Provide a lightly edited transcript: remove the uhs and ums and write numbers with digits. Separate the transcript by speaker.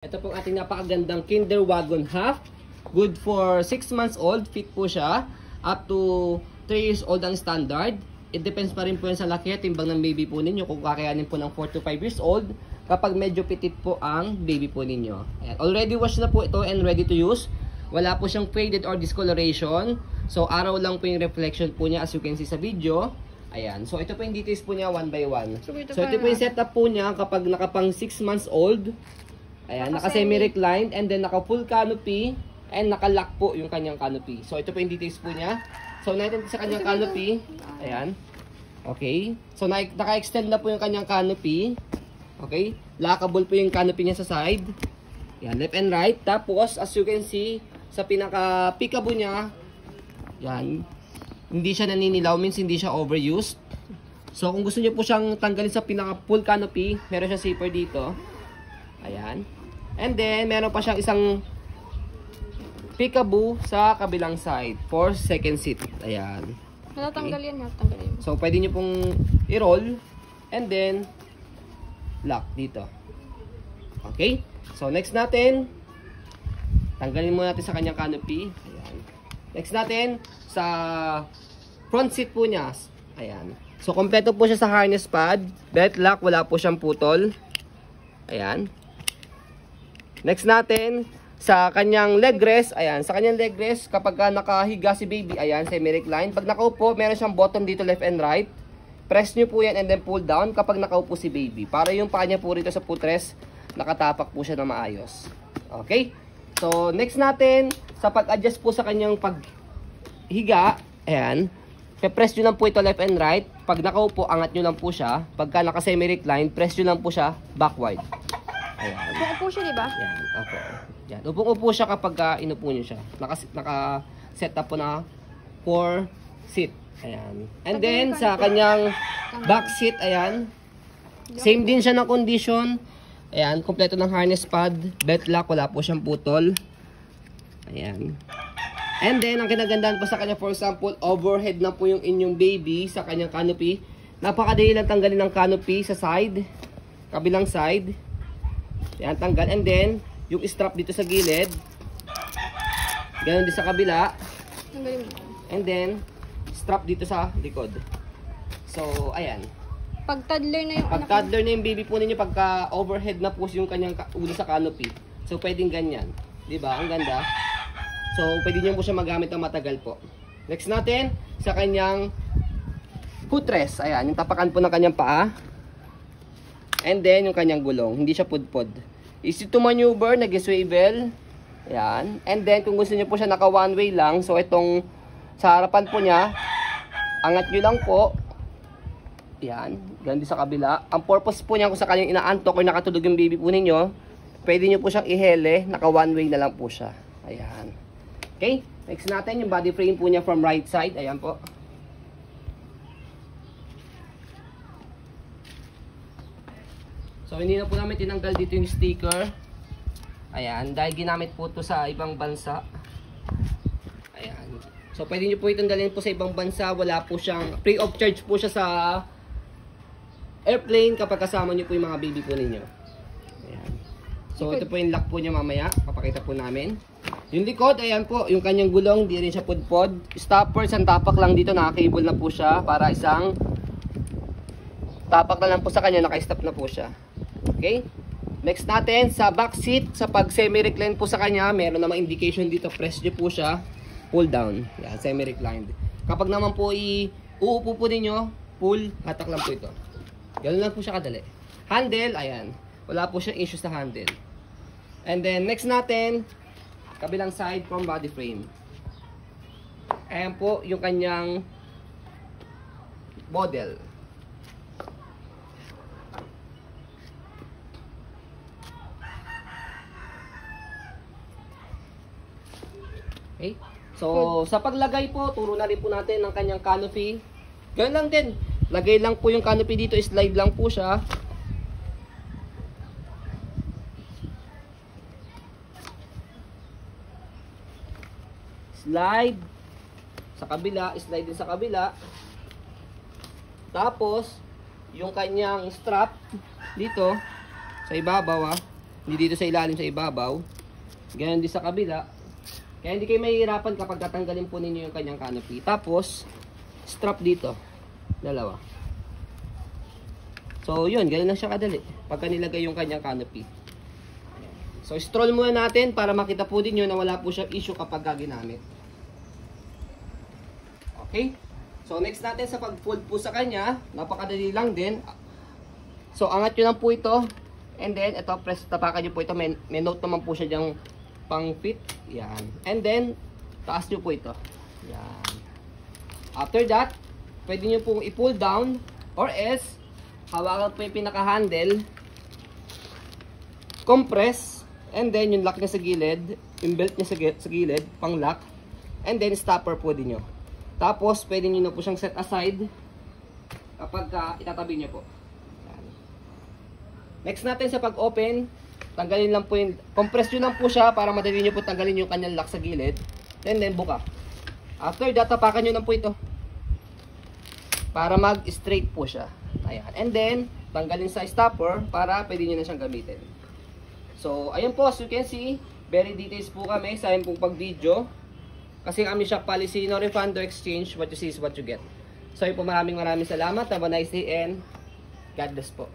Speaker 1: Ito pong ating napakagandang Kinder Wagon Half. Good for 6 months old. Fit po siya. Up to 3 years old ang standard. It depends pa rin po yan sa laki at timbang ng baby po ninyo. Kung kakayanin po ng 4 to 5 years old. Kapag medyo petit po ang baby po ninyo. Ayan. Already washed na po ito and ready to use. Wala po siyang faded or discoloration. So araw lang po yung reflection po niya as you can see sa video. Ayan. So ito po yung details po niya one by one. So ito po yung setup po niya kapag nakapang 6 months old. Ayan, naka semi-reclined and then naka full canopy and naka-lock po yung kanyang canopy. So ito po yung details po niya. So natin sa kanyang canopy. Ayan. Okay. So naka-extend na po yung kanyang canopy. Okay. Lockable po yung canopy niya sa side. Ayan, left and right. Tapos as you can see sa pinaka-peekaboo niya, ayan, hindi siya naninilaw, means hindi siya overused. So kung gusto niyo po siyang tanggalin sa pinaka-full canopy, meron siyang zipper dito. Ayan. And then, meron pa siyang isang peekaboo sa kabilang side for second seat. Ayan.
Speaker 2: Natatanggal yan, natatanggal yan.
Speaker 1: So, pwede nyo pong i-roll and then lock dito. Okay? So, next natin, tanggalin muna natin sa kanyang canopy. Ayan. Next natin, sa front seat po niya. Ayan. So, kompleto po siya sa harness pad. Belt lock, wala po siyang putol. Ayan. Next natin, sa kanyang leg rest, ayan, sa kanyang leg rest, kapag nakahiga si baby, ayan, semi-recline. Pag nakaupo, meron siyang bottom dito, left and right. Press nyo po yan and then pull down kapag nakaupo si baby. Para yung paa niya po rito sa footrest, nakatapak po siya na maayos. Okay? So, next natin, sa pag-adjust po sa kanyang paghiga, ayan, press nyo lang po ito left and right. Pag nakaupo, angat nyo lang po siya. Pagka naka-semi-recline, press nyo lang po siya backward. Ayan.
Speaker 2: Upo siya, di ba?
Speaker 1: Ayan, opo. Ayan. Upong-upo siya kapag inupo nyo siya. Naka-set up po na 4 seat. Ayan. And then, sa kanyang back seat, ayan. Same din siya ng condition. Ayan, kompleto ng harness pad. Belt lock, wala po siyang putol. Ayan. And then, ang kinagandaan po sa kanya, for example, overhead na po yung inyong baby sa kanyang canopy. Napakadali lang tanggalin ng canopy sa side. Kabilang side. Yan, tanggal. And then, yung strap dito sa gilid. Ganon din sa kabila.
Speaker 2: Tanggalin mo.
Speaker 1: And then, strap dito sa likod. So, ayan.
Speaker 2: Pag toddler na yung
Speaker 1: Pag toddler na yung baby po ninyo, pagka overhead na po yung kanyang ulo sa canopy. So, pwedeng ganyan. Diba? Ang ganda. So, pwede nyo po siya magamit ng matagal po. Next natin, sa kanyang footrest. Ayan, yung tapakan po ng kanyang paa. And then, yung kanyang gulong. Hindi siya pudpod. Easy to maneuver, nag-swivel. Ayan. And then, kung gusto niyo po siya naka one way lang, so itong sa harapan po niya, angat nyo lang po. Ayan. Ganun din sa kabila. Ang purpose po niya kung sakaling inaantok o nakatulog yung baby po ninyo, pwede nyo po siyang ihele, naka one way na lang po siya. Ayan. Okay. Next natin, yung body frame po niya from right side. Ayan po. So, hindi na po namin tinanggal dito yung sticker. Ayan, dahil ginamit po ito sa ibang bansa. Ayan. So, pwede nyo po itong dalhin po sa ibang bansa. Wala po siyang, free of charge po siya sa airplane kapag kasama nyo po yung mga baby po ninyo. Ayan. So, ito po yung lock po niya mamaya. Papakita po namin. Yung likod, ayan po, yung kanyang gulong, di rin siya pudpod. Stopper, isang tapak lang dito, naka-cable na po siya para isang tapak na lang po sa kanya, naka-stop na po siya. Okay? Next natin, sa back seat, sa pag semi-reclined po sa kanya, meron namang indication dito, press nyo po siya, pull down. Yan, semi-reclined. Kapag naman po uupo po ninyo, pull, hatak lang po ito. Ganun lang po siya kadali. Handle, ayan. Wala po siyang issue sa handle. And then, next natin, kabilang side from body frame. Ayan po, yung kanyang model. Okay? So, sa paglagay po, turo na rin po natin ng kanyang canopy. Ganun lang din. Lagay lang po yung canopy dito, slide lang po siya. Slide sa kabila, slide din sa kabila. Tapos, yung kanyang strap dito sa ibabaw, Hindi dito sa ilalim, sa ibabaw. Ganyan din sa kabila. Kaya hindi kayo mahihirapan kapag tatanggalin po ninyo yung kanyang canopy. Tapos, strap dito. Dalawa. So, yun. Ganyan lang siya kadali. Pagka nilagay yung kanyang canopy. So, stroll muna natin para makita po din nyo na wala po siyang issue kapag ginamit. Okay? So, next natin sa pag-fold po sa kanya, napakadali lang din. So, angat nyo lang po ito. And then, ito, press, tapakan nyo po ito. May note naman po siya dyang pang fit. Yan. And then, taas nyo po ito. Yan. After that, pwede nyo pong i-pull down or else, hawakan po yung pinaka-handle, compress, and then yung lock niya sa gilid, yung belt niya sa gilid, pang lock, and then stopper po din nyo. Tapos, pwede nyo na po siyang set aside kapag itatabi nyo po. Yan. Next natin sa pag-open, tanggalin lang po yung, compress nyo lang po siya para madali nyo po tanggalin yung kanyang lock sa gilid. And then, buka. After that, tapakan nyo lang po ito. Para mag-straight po siya. Ayan. And then, tanggalin sa stopper para pwede nyo na siyang gamitin. So, ayan po, as you can see, very details po kami sa ayon pong pag-video. Kasi kami shop policy, no refund or exchange, what you see is what you get. So, yun po, maraming salamat. Have a nice day and God bless po.